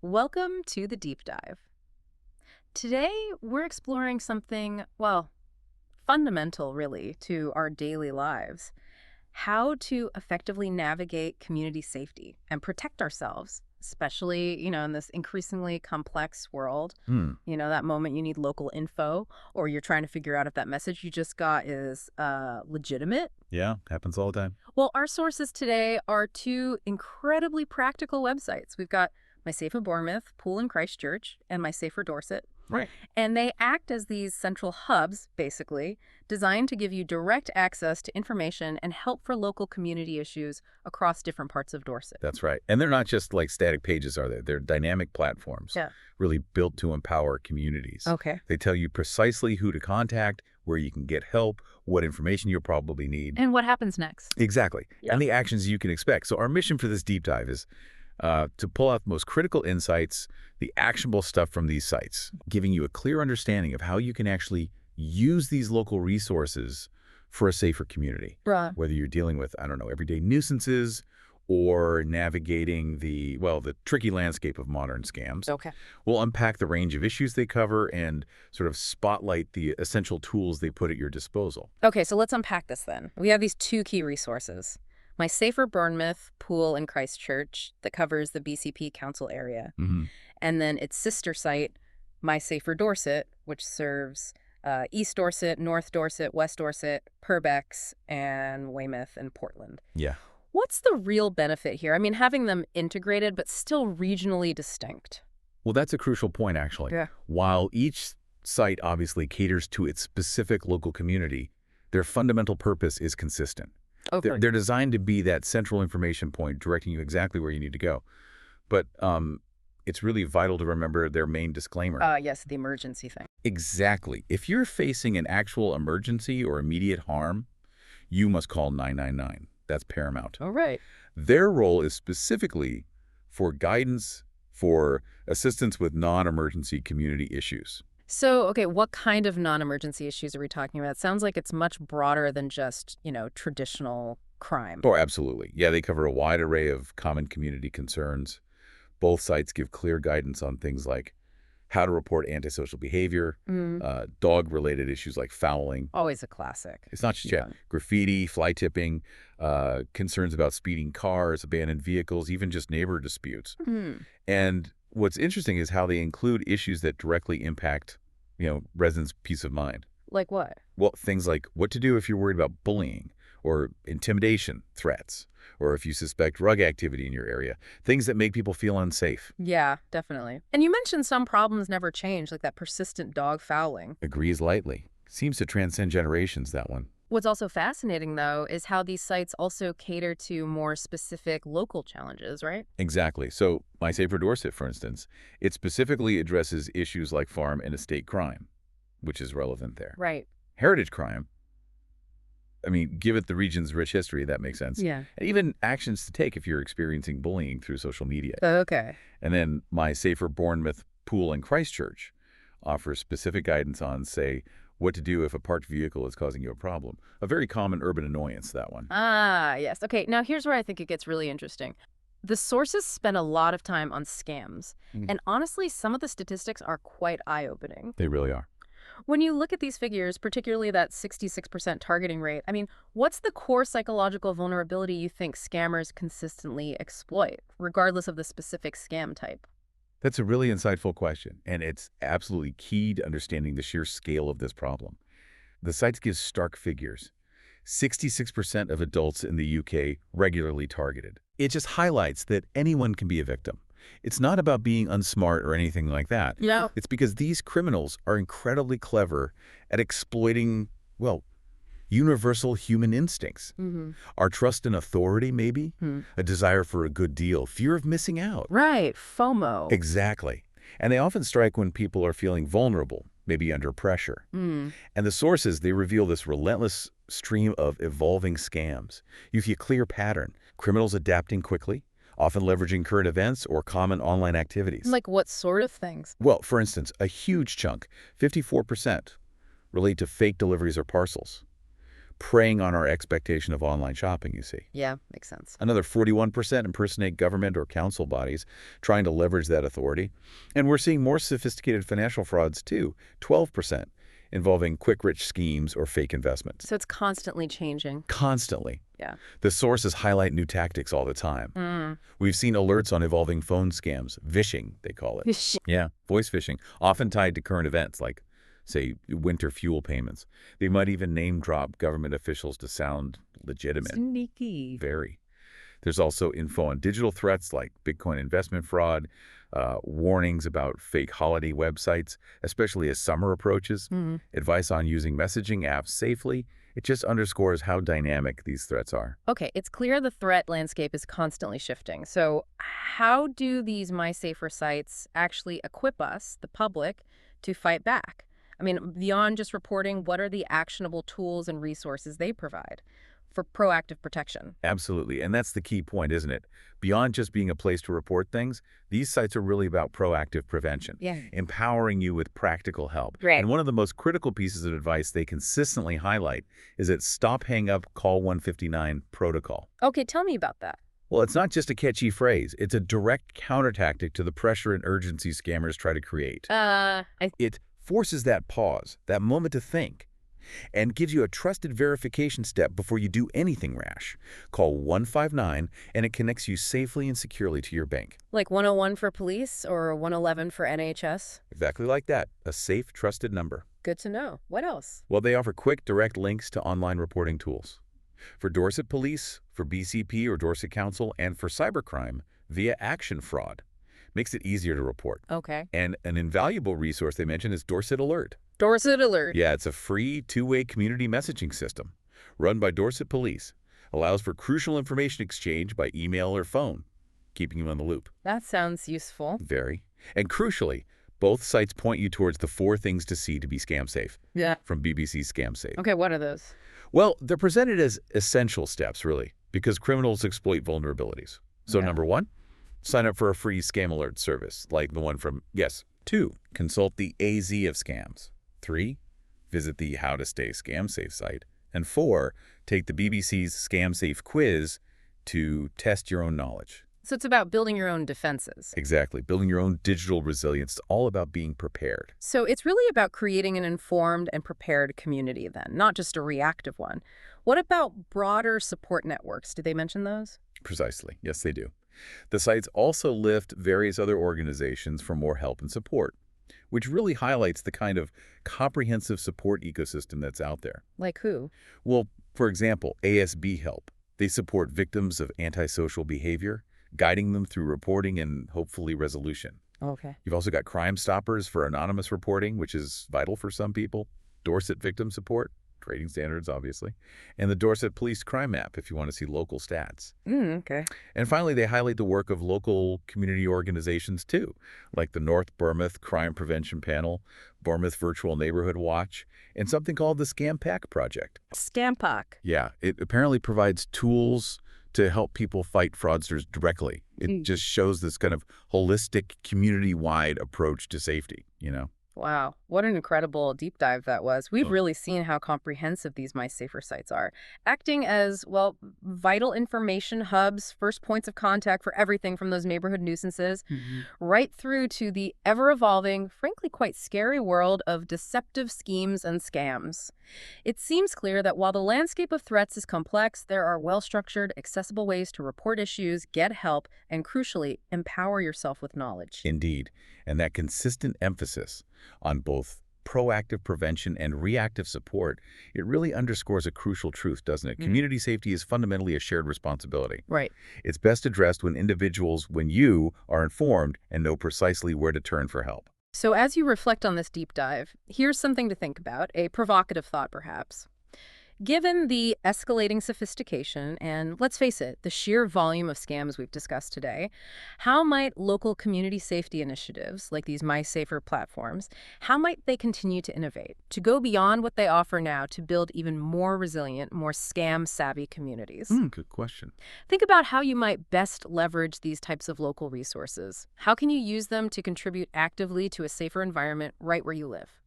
Welcome to the deep dive. Today, we're exploring something, well, fundamental really to our daily lives: how to effectively navigate community safety and protect ourselves, especially, in this increasingly complex world. Hmm. That moment you need local info or you're trying to figure out if that message you just got is legitimate. Yeah, happens all the time. Well, our sources today are two incredibly practical websites. We've got My Safe for Bournemouth, Pool in Christchurch, and My Safe for Dorset. Right. And they act as these central hubs, basically, designed to give you direct access to information and help for local community issues across different parts of Dorset. That's right. And they're not just like static pages, are they? They're dynamic platforms, Yeah. really built to empower communities. Okay. They tell you precisely who to contact, where you can get help, what information you'll probably need. And what happens next? Exactly. Yeah. And the actions you can expect. So our mission for this deep dive is to pull out the most critical insights, the actionable stuff from these sites, giving you a clear understanding of how you can actually use these local resources for a safer community. Bruh. Whether you're dealing with, I don't know, everyday nuisances or navigating the tricky landscape of modern scams. Okay. We'll unpack the range of issues they cover and sort of spotlight the essential tools they put at your disposal. Okay, so let's unpack this then. We have these two key resources. My Safer Bournemouth, Pool in Christchurch, that covers the BCP Council area. Mm-hmm. And then its sister site, My Safer Dorset, which serves East Dorset, North Dorset, West Dorset, Purbex, and Weymouth and Portland. Yeah. What's the real benefit here? I mean, having them integrated but still regionally distinct. Well, that's a crucial point, actually. Yeah. While each site obviously caters to its specific local community, their fundamental purpose is consistent. Okay. They're designed to be that central information point directing you exactly where you need to go. But it's really vital to remember their main disclaimer. Yes, the emergency thing. Exactly. If you're facing an actual emergency or immediate harm, you must call 999. That's paramount. All right. Their role is specifically for guidance, for assistance with non-emergency community issues. So, okay, what kind of non-emergency issues are we talking about? It sounds like it's much broader than just, traditional crime. Oh, absolutely. Yeah, they cover a wide array of common community concerns. Both sites give clear guidance on things like how to report antisocial behavior, dog-related issues like fouling. Always a classic. It's not just Yeah. graffiti, fly tipping, concerns about speeding cars, abandoned vehicles, even just neighbor disputes. Hmm. And what's interesting is how they include issues that directly impact, residents' peace of mind. Like what? Well, things like what to do if you're worried about bullying or intimidation threats, or if you suspect drug activity in your area, things that make people feel unsafe. Yeah, definitely. And you mentioned some problems never change, like that persistent dog fouling. Agrees lightly. Seems to transcend generations, that one. What's also fascinating, though, is how these sites also cater to more specific local challenges, right? Exactly. So My Safer Dorset, for instance, it specifically addresses issues like farm and estate crime, which is relevant there. Right. Heritage crime, I mean, give it the region's rich history, that makes sense. Yeah. And even actions to take if you're experiencing bullying through social media. Okay. And then My Safer Bournemouth, Pool in Christchurch offers specific guidance on, say, what to do if a parked vehicle is causing you a problem. A very common urban annoyance, that one. Ah, yes. Okay, now here's where I think it gets really interesting. The sources spend a lot of time on scams, and honestly, some of the statistics are quite eye-opening. They really are. When you look at these figures, particularly that 66% targeting rate, I mean, what's the core psychological vulnerability you think scammers consistently exploit, regardless of the specific scam type? That's a really insightful question, and it's absolutely key to understanding the sheer scale of this problem. The sites give stark figures. 66% of adults in the UK regularly targeted. It just highlights that anyone can be a victim. It's not about being unsmart or anything like that. Yeah. It's because these criminals are incredibly clever at exploiting, well, universal human instincts. Mm-hmm. Our trust in authority, maybe? A desire for a good deal, fear of missing out. Right, FOMO. Exactly. And they often strike when people are feeling vulnerable, maybe under pressure. Mm. And the sources, they reveal this relentless stream of evolving scams. You see a clear pattern. Criminals adapting quickly, often leveraging current events or common online activities. Like what sort of things? Well, for instance, a huge chunk, 54%, relate to fake deliveries or parcels. preying on our expectation of online shopping, you see. Yeah, makes sense. Another 41% impersonate government or council bodies, trying to leverage that authority. And we're seeing more sophisticated financial frauds, too, 12%, involving quick-rich schemes or fake investments. So it's constantly changing. Constantly. Yeah. The sources highlight new tactics all the time. We've seen alerts on evolving phone scams, vishing, they call it. Yeah, voice phishing, often tied to current events like, say, winter fuel payments. They might even name-drop government officials to sound legitimate. Sneaky. Very. There's also info on digital threats like Bitcoin investment fraud, warnings about fake holiday websites, especially as summer approaches, advice on using messaging apps safely. It just underscores how dynamic these threats are. Okay, it's clear the threat landscape is constantly shifting. So how do these MySafer sites actually equip us, the public, to fight back? I mean, beyond just reporting, what are the actionable tools and resources they provide for proactive protection? Absolutely. And that's the key point, isn't it? Beyond just being a place to report things, these sites are really about proactive prevention, empowering you with practical help. Right. And one of the most critical pieces of advice they consistently highlight is that stop, hang up, call 159 protocol. Okay, tell me about that. Well, it's not just a catchy phrase. It's a direct counter-tactic to the pressure and urgency scammers try to create. It forces that pause, that moment to think, and gives you a trusted verification step before you do anything rash. Call 159, and it connects you safely and securely to your bank. Like 101 for police or 111 for NHS? Exactly like that. A safe, trusted number. Good to know. What else? Well, they offer quick, direct links to online reporting tools. For Dorset Police, for BCP or Dorset Council, and for cybercrime, via Action Fraud. Makes it easier to report. Okay. And an invaluable resource they mentioned is Dorset Alert. Dorset Alert. Yeah, it's a free two-way community messaging system run by Dorset Police. Allows for crucial information exchange by email or phone, keeping you on the loop. That sounds useful. Very. And crucially, both sites point you towards the 4 things to see to be scam safe. Yeah. From BBC's Scam Safe. Okay, what are those? Well, they're presented as essential steps, really, because criminals exploit vulnerabilities. So Yeah. number 1, sign up for a free scam alert service, like the one from Yes. 2, consult the AZ of scams. 3, visit the How to Stay Scam Safe site. And 4, take the BBC's Scam Safe quiz to test your own knowledge. So it's about building your own defenses. Exactly. Building your own digital resilience. It's all about being prepared. So it's really about creating an informed and prepared community then, not just a reactive one. What about broader support networks? Did they mention those? Precisely. Yes, they do. The sites also lift various other organizations for more help and support, which really highlights the kind of comprehensive support ecosystem that's out there. Like who? Well, for example, ASB Help. They support victims of antisocial behavior, guiding them through reporting and hopefully resolution. Okay. You've also got Crime Stoppers for anonymous reporting, which is vital for some people. Dorset Victim Support, trading standards, obviously. And the Dorset Police Crime Map, if you want to see local stats. Okay. And finally, they highlight the work of local community organizations, too, like the North Bournemouth Crime Prevention Panel, Bournemouth Virtual Neighborhood Watch, and something called the Scam Pack Project. Scam Pack. Yeah, it apparently provides tools to help people fight fraudsters directly. It just shows this kind of holistic, community-wide approach to safety, you know? Wow, what an incredible deep dive that was. We've really seen how comprehensive these MySafer sites are, acting as, well, vital information hubs, first points of contact for everything from those neighborhood nuisances, right through to the ever-evolving, frankly quite scary world of deceptive schemes and scams. It seems clear that while the landscape of threats is complex, there are well-structured, accessible ways to report issues, get help, and crucially, empower yourself with knowledge. Indeed. And that consistent emphasis on both proactive prevention and reactive support, it really underscores a crucial truth, doesn't it? Community safety is fundamentally a shared responsibility. Right. It's best addressed when you are informed and know precisely where to turn for help. So as you reflect on this deep dive, here's something to think about, a provocative thought perhaps. Given the escalating sophistication and, let's face it, the sheer volume of scams we've discussed today, how might local community safety initiatives, like these MySafer platforms, how might they continue to innovate, to go beyond what they offer now to build even more resilient, more scam-savvy communities? Good question. Think about how you might best leverage these types of local resources. How can you use them to contribute actively to a safer environment right where you live?